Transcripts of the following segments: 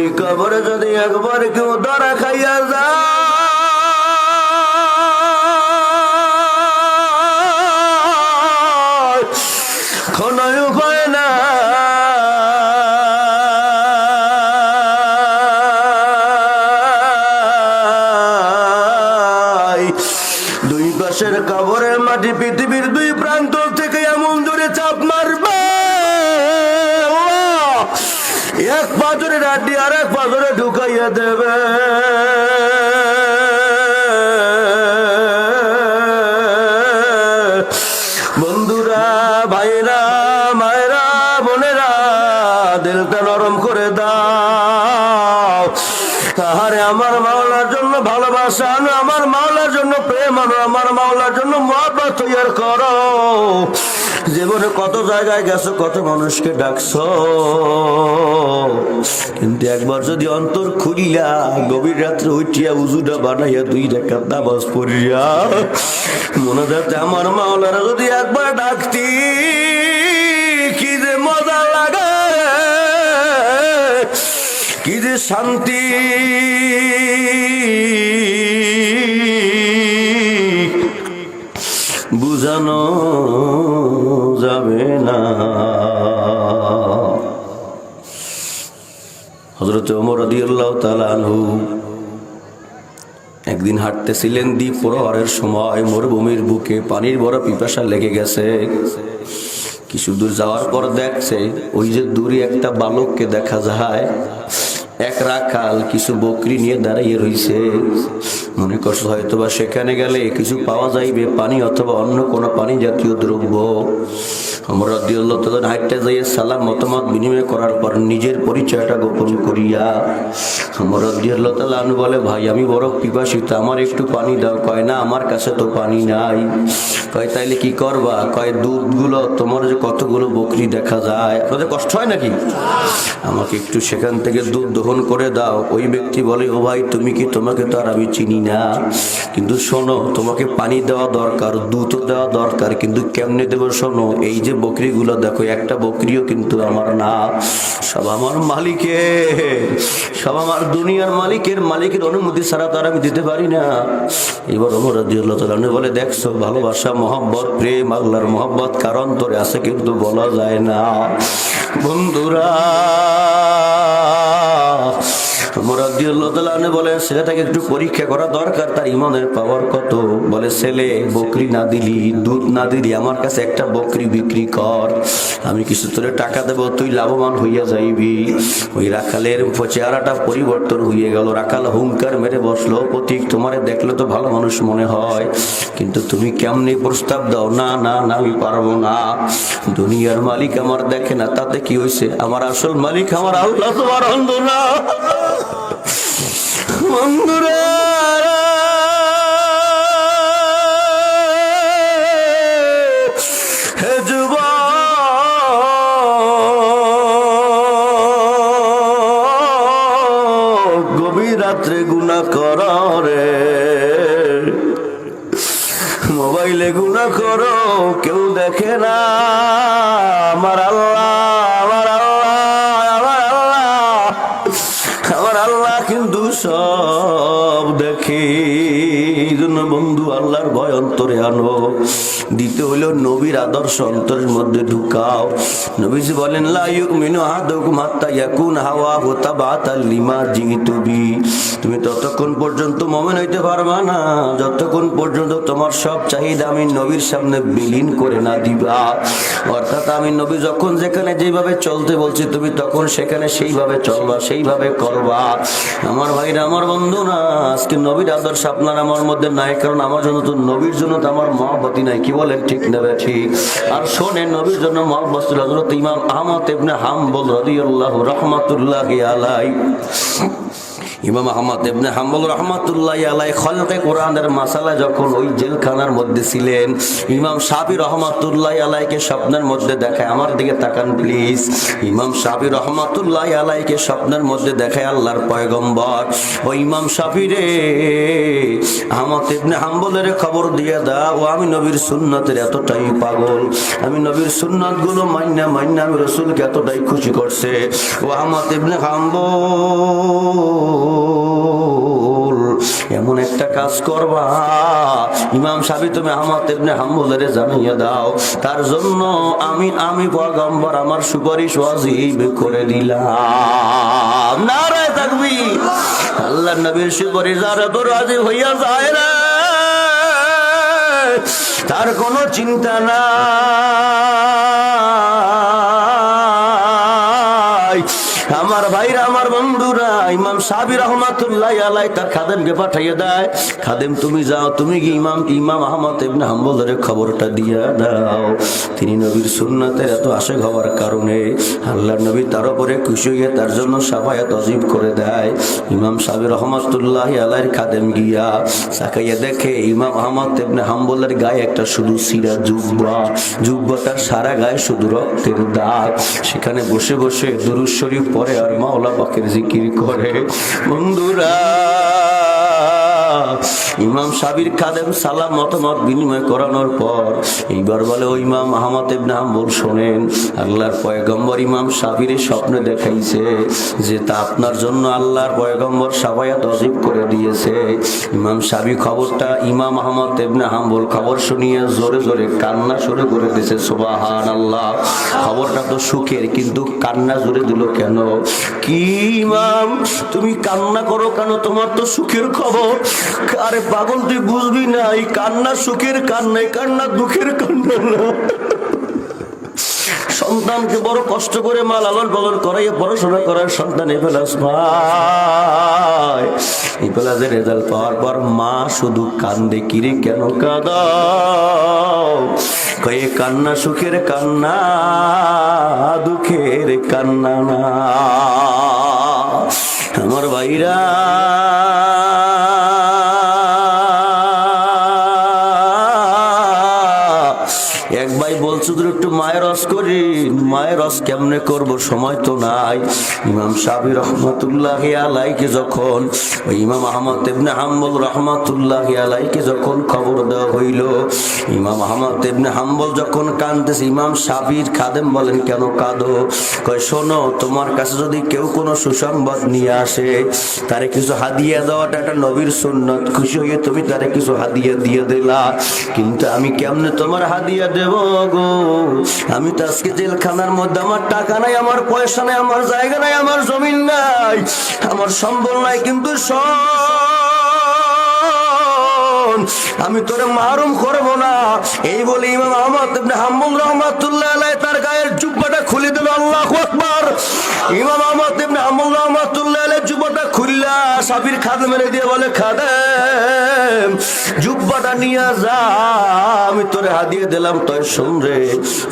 ওই কবরে যদি একবার কেউ ধরা খাইয়া যায় কোনই উপায় না দুই পাশের কবরের মাটি পৃথিবীর দুই প্রান্ত থেকে এমন জোরে চাপ মারবে এক পাথরে রাড্ডি আর এক পাথরে ঢুকাইয়া দেবে বন্ধুরা ভাইরা মায়েরা বোনেরা দিলটা নরম করে দাও আরে আমার মাওলার জন্য ভালোবাসা আনো আমার মাওলার জন্য প্রেম আনো আমার মাওলার জন্য মহব্বত তৈরি করো জীবনে কত জায়গায় গেছো কত মানুষকে ডাকছো কিন্তু একবার যদি অন্তর খুলিয়া গভীর রাত্রে উঠিয়া উজুটা বানাইয়া 2 রাকাত নামাজ পড়িয়া মনে যাতে আমার মাওলারা যদি একবার ডাকতি কি যে মজা লাগে কি যে শান্তি বুঝানো যাবে না হযরত ওমর রাদিয়াল্লাহু তাআলা আনহু একদিন হাঁটতেছিলেন দ্বীপ প্রহরের সময় মরুভূমির বুকে পানির বড় পিপাসা লেগে গেছে কিছু দূর যাওয়ার পর দেখছে ওই যে দূরে একটা বালককে দেখা যায় এক রাখাল কিছু বকরি নিয়ে দাঁড়িয়ে রইছে মনে করছে হয়তোবা সেখানে গেলে কিছু পাওয়া যাইবে পানি অথবা অন্য কোনো পানি জাতীয় দ্রব্য ওমর রাদিয়াল্লাহু তাআলা হাঁটতে যাইয়ে সালাম মতামত বিনিময় করার পর নিজের পরিচয়টা গোপন করিয়া ওমর রাদিয়াল্লাহু তাআলা বলে ভাই আমি বড় পিপাসিত আমার একটু পানি দাও কয় না আমার কাছে তো পানি নাই কয় তাইলে কি করবা কয় দুধগুলো তোমার যে কতগুলো বকরি দেখা যায় আপনাদের কষ্ট হয় নাকি আমাকে একটু সেখান থেকে দুধ দহন করে দাও ওই ব্যক্তি বলে ও ভাই তুমি কি তোমাকে তো আর আমি চিনি না কিন্তু শোনো তোমাকে পানি দেওয়া দরকার দুধও দেওয়া দরকার কিন্তু কেমনে দেবো শোনো এই যে বকরিগুলো দেখো একটা বকরিও কিন্তু আমার না সব আমার মালিকের সব আমার দুনিয়ার মালিকের অনুমতি ছাড়া তো আর আমি দিতে পারি না এবার ওমর রাদিয়াল্লাহু তাআলা বলে দেখছো ভালোবাসা মহব্বত প্রেম আল্লাহর মহব্বত কার অন্তরে আছে কিন্তু বলা যায় না বন্ধুরা ওমর রাদিয়াল্লাহু তাআলা বলে ছেলেটাকে একটু পরীক্ষা করা দরকার তার ঈমানের পাওয়ার কত বলে ছেলে বকরি না দিলি দুধ না দিলি আমার কাছে একটা বকরি বিক্রি কর আমি কিছু তোরে টাকা দেব তুই লাভবান হইয়া যাইবি ওই রাখালের চেহারাটা পরিবর্তন হয়ে গেল রাখাল হুঙ্কার মেরে বসলো প্রতীক তোমারে দেখলে তো ভালো মানুষ মনে হয় কিন্তু তুমি কেমনে প্রস্তাব দাও না না না আমি পারবো না দুনিয়ার মালিক আমার দেখে না তাতে কি হয়েছে আমার আসল মালিক আমার আল্লাহ তোমার অন্ধ না বন্ধুরা হে যুবক গভীর রাত্রে গুনাহ করো রে মোবাইলে গুনাহ করো কেউ দেখে না আমার আল্লাহ কিন্তু সব দেখি জন্য বন্ধু আল্লাহর ভয় অন্তরে আনো দিতে হইল নবীর আদর্শ অন্তরের মধ্যে ঢুকাও নবীজি বলেন লা ইউমিনু আহাদুকুম হাত্তা ইয়াকুন হাওয়াহু তাবাতাল লিমা জিতু বি তুমি ততক্ষণ পর্যন্ত মুমিন হইতে পারবা না যতক্ষণ পর্যন্ত তোমার সব চাহিদা আমি নবীর সামনে বিলীন করে না দিবা অর্থাৎ আমি নবী যখন যেখানে যেভাবে চলতে বলছি তুমি তখন সেখানে সেইভাবে চলবা সেইভাবে করবা আমার ভাইরা আমার বন্ধু না আজকে নবীর আদর্শ আপনার আমার মধ্যে নাই কারণ আমার জন্য তো নবীর জন্য তো আমার মহব্বতই নাই কি বলেন ঠিক না ঠিক আর শোনেন নবীর জন্য মহব্বত ছিল হযরত ইমাম আহমদ ইবনে হাম্বল রাদিয়াল্লাহু রাহমাতুল্লাহি আলাইহি ইমাম আহমদ ইবনে হাম্বল রাহমাতুল্লাহি আলাইহি খলকে কোরআনের মাসালা যখন ওই জেলখানার মধ্যে ছিলেন ইমাম শাফি রাহমাতুল্লাহি আলাইহিকে স্বপ্নের মধ্যে দেখায় আমার দিকে তাকান প্লিজ ইমাম শাফি রাহমাতুল্লাহি আলাইহিকে স্বপ্নের মধ্যে দেখায় আল্লাহর পয়গম্বর ও ইমাম শাফি রে আহমদ ইবনে হাম্বলের খবর দিয়ে দাও আমি নবীর সুন্নতের এতটাই পাগল আমি নবীর সুন্নাতগুলো মাইনা আমি রাসূলকে এতটাই খুশি করছে ও আহমদ ইবনে হাম্বল করবা, ইমাম সাহেব তুমি আহমদ ইবনে হাম্বলের জানিয়ে দাও, তার জন্য আমি পয়গম্বর আমার সুপারিশ ওয়াজিব করে দিলাম। নারে তাকবীর। আল্লাহর নবীর সুপারিশ যারা তো রাজি হইয়া যায় না, তার কোনো চিন্তা নাই। আমার ভাইরা, আমার বন্ধুরা, ইমাম সাহাবী রহমাতুল্লাহি আলাইহি তার খাদেমকে পাঠিয়ে দেয়, খাদেম তুমি যাও, তুমি কি ইমাম আহমদ ইবনে হাম্বলের খবরটা দিয়া দাও। তিনি নবীর সুন্নাতের এত আশেক হওয়ার কারণে আল্লাহর নবী তার উপরে খুশি হয়ে তার জন্য শাফায়াত ওয়াজিব করে দেয়। ইমাম সাহাবী রহমাতুল্লাহি আলাইহির খাদেম গিয়া তাকাইয়া দেখে ইমাম আহমদ ইবনে হাম্বলের গায়ে একটা শুধু সিরা জুব্বাটার সারা গায়ে শুধু রক্তের দাগ। সেখানে বসে বসে দুরূদ শরীফ পড়ে আর মাওলা পাকের জিকির করে। বন্ধুরা, ইমাম সাবির খাদেম সালাম মতামত বিনিময় করানোর পর এইবার বলে, ও ইমাম আহমদ ইবনে হাম্বল শোনেন, আল্লাহর পয়গম্বর ইমাম সাবির স্বপ্নে দেখাইছে যে তা আপনার জন্য আল্লাহর পয়গম্বর শাফায়াত ওয়াজিব করে দিয়েছে। ইমাম সাবি খবরটা ইমাম আহমদ ইবনে হাম্বল খবর শুনিয়ে জোরে জোরে কান্না শুরু করে দিয়েছে। সুবহানাল্লাহ। খবরটা তো সুখের, কিন্তু কান্না জোরে দিল কেন? কি ইমাম তুমি কান্না করো কেন? তোমার তো সুখের খবর। আরে পাগল, তুই বুঝবি না, এই কান্না সুখের কান্না, এই কান্না দুঃখের কান্না না। সন্তানকে বড় কষ্ট করে মা লালন পালন করাইয়া পড়াশোনা করার সন্তান এফেলাস ভাই, এফেলাসের রেজাল্ট পাওয়ার পর মা শুধু কান্দে। কিরে কেন কাঁদাও? কয়ে কান্না সুখের কান্না, দুঃখের কান্না না। আমার ভাইরা, এক ভাই বলছো একটু মায়ের রস করি। মায়ের রস কেমনে করব, সময় তো নাই। ইমাম সাহাবী রহমাতুল্লাহি আলাইহি যখন ইমাম আহমদ ইবনে হাম্বল রহমাতুল্লাহি আলাইহি যখন খবর দেওয়া হইল, ইমাম আহমদ ইবনে হাম্বল যখন কাঁদতেছে, ইমাম সাহাবীর খাদেম বলেন, কেন কাঁদো? কয় শোনো, তোমার কাছে যদি কেউ কোনো সুসংবাদ নিয়ে আসে, তারে কিছু হাদিয়া দেওয়াটা একটা নবীর সুন্নত। খুশি হয়ে তুমি তারে কিছু হাদিয়া দিয়ে দিলা, কিন্তু আমি কেমনে তোমার হাদিয়া দেব গো? আমি তো আজকে জেলখানার মধ্যে, আমার টাকা নাই, আমার পয়সা নাই, আমার জায়গা নাই, আমার জমিন নাই, আমার সম্বল নাই, কিন্তু আমি তোরে মারুম করব না। এই বলে ইমাম আহমদ ইবনে হাম্বল রাহমাতুল্লাহি আলাইহি তার গায়ের জুব্বাটা খুলে দিল। আল্লাহু আকবার। ইমাম আহমদ ইবনে হাম্বল রাহমাতুল্লাহি আলাইহি জুব্বাটা খুললা সাবির খাদেমের দিয়ে বলে, খাদেম জুব্বাটা নিয়ে যা, আমি তোরে হাদিয়া দিলাম। তুই শুন রে,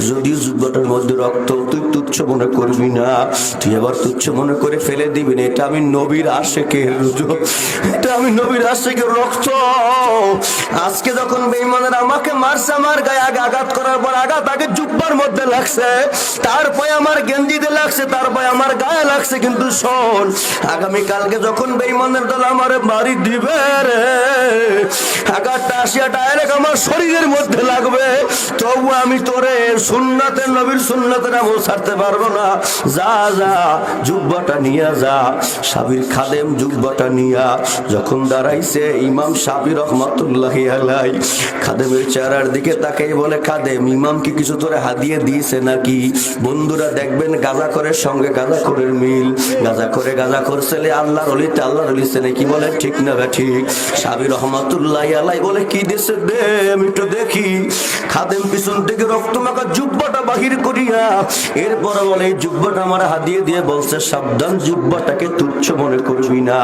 যদি জুব্বাটার মধ্যে রক্ত, তুই তুচ্ছ মনে করবি না, তুই আবার তুচ্ছ মনে করে ফেলে দিবি না। এটা আমি নবীর আশিকের, এটা আমি নবীর আশিকের রক্ত। আজকে যখন বেঈমানেরা আমাকে মারছে, আমার গায়ে আঘাত করার পর আঘাত আগে জুব্বার মধ্যে লাগছে, তারপরে আমার গেঞ্জিতে লাগছে, তারপরে আমার গায়ে লাগছে, কিন্তু শোন, আগামী কালকে যখন বেঈমানের দল আমারে মারি দিবে রে, আঘাতটা আসিয়া ডাইরেক্ট আমার শরীরের মধ্যে লাগবে, তবু আমি তোরে সুন্নাতের, নবীর সুন্নাতের আমল ছাড়তে পারবো না। যা যা, জুব্বাটা নিয়ে যা। সাবির খাদেম জুব্বাটা নিয়া যখন দাঁড়াইছে, ইমাম সাবির রহমাতুল্লাহি আলাইহি খাদেমের চেহারার দিকে তাকাই বলে, খাদেম ইমাম কি কিছু তোরে হাদিয়া দিয়েছে নাকি? বন্ধুরা দেখবেন, গাঁজাখোরের সঙ্গে গাঁজাখোরের মিল। গাঁজাখোর ছেলে আল্লাহর ওলিতে আল্লাহর ওলি ছেলে, কি বলে ঠিক না ঠিক? সাবির রহমাতুল্লাহি আলাইহি বলে, কি দিছে দে, আমি একটু দেখি। খাদেম পিছন থেকে রক্তমাখা জুব্বাটা বাহির করিয়া এরপরে বলে, এই জুব্বাটা আমার হাদিয়া দিয়ে বলছে, সাবধান, জুব্বাটাকে তুচ্ছ মনে করবি না।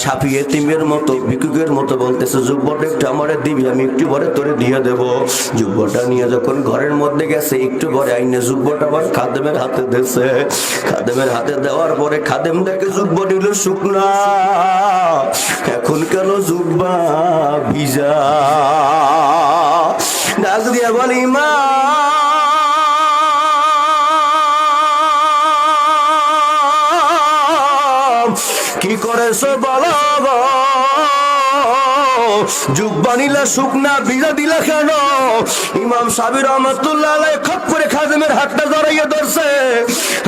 সাফি এতিমের মতো, ভিক্ষুকের মতো বলতেছে, জুব্বাটা একটু আমারে দিবি, আমি একটু পরে তোরে দিয়ে দেব। জুব্বাটা নিয়ে যখন ঘরের মধ্যে গেছে, একটু পরে আইনে জুব্বাটা আবার খাদেমের হাতে দিয়েছে। খাদেমের হাতে দেওয়ার পরে খাদেম দেখে জুব্বা নিল শুকনা, এখন কেন জুব্বা ভিজা? ডাক দিয়া বলি, মা কি করেছো বলো গো? জুব্বা নিলা শুকনা ভিজা দিলা কেন? ইমাম সাবির রহমাতুল্লাহ আলাইহি খপ করে খাদেমের হাতটা জড়াইয়া ধরছে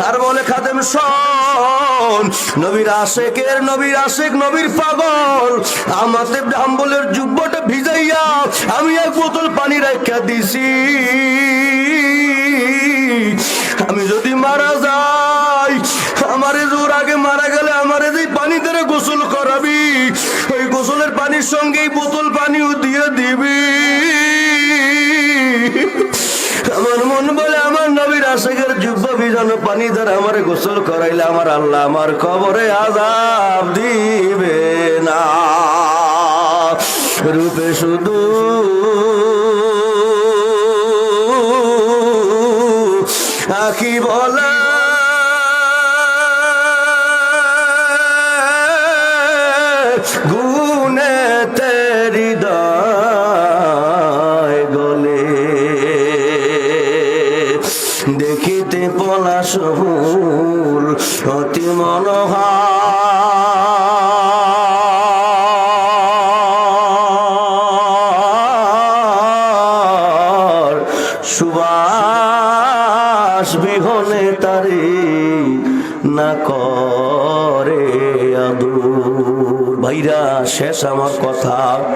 আর বলে, খাদেম শোন, নবীর আশিকের নবীর আশিক নবীর পাগল আমাতে হাম্বলের জুব্বাটা ভিজাইয়া আমি এক বোতল পানি রাখা দিছি। আমি যদি মারা যাই, আমারে জোর আগে মারা গেলে আমারে যে পানি ধরে গোসল করাবি, ওই গোসলের পানির সঙ্গে এই বোতল পানিও দিয়ে দিবি। আমার মন বলে, আমার নবীর আশিকের জুব্বা ভিজানো পানি দ্বারা আমারে গোসল করাইলে আমার আল্লাহ আমার কবরে আযাব দিবে না। রূপে শুধু আখি বলা গুনে তেরি দায় গলে, দেখিতে পলাশ ফুল অতি মনোহার, সুবাস বিহনে তারে না করে আদর। ভাইরা, শেষ আমার কথা।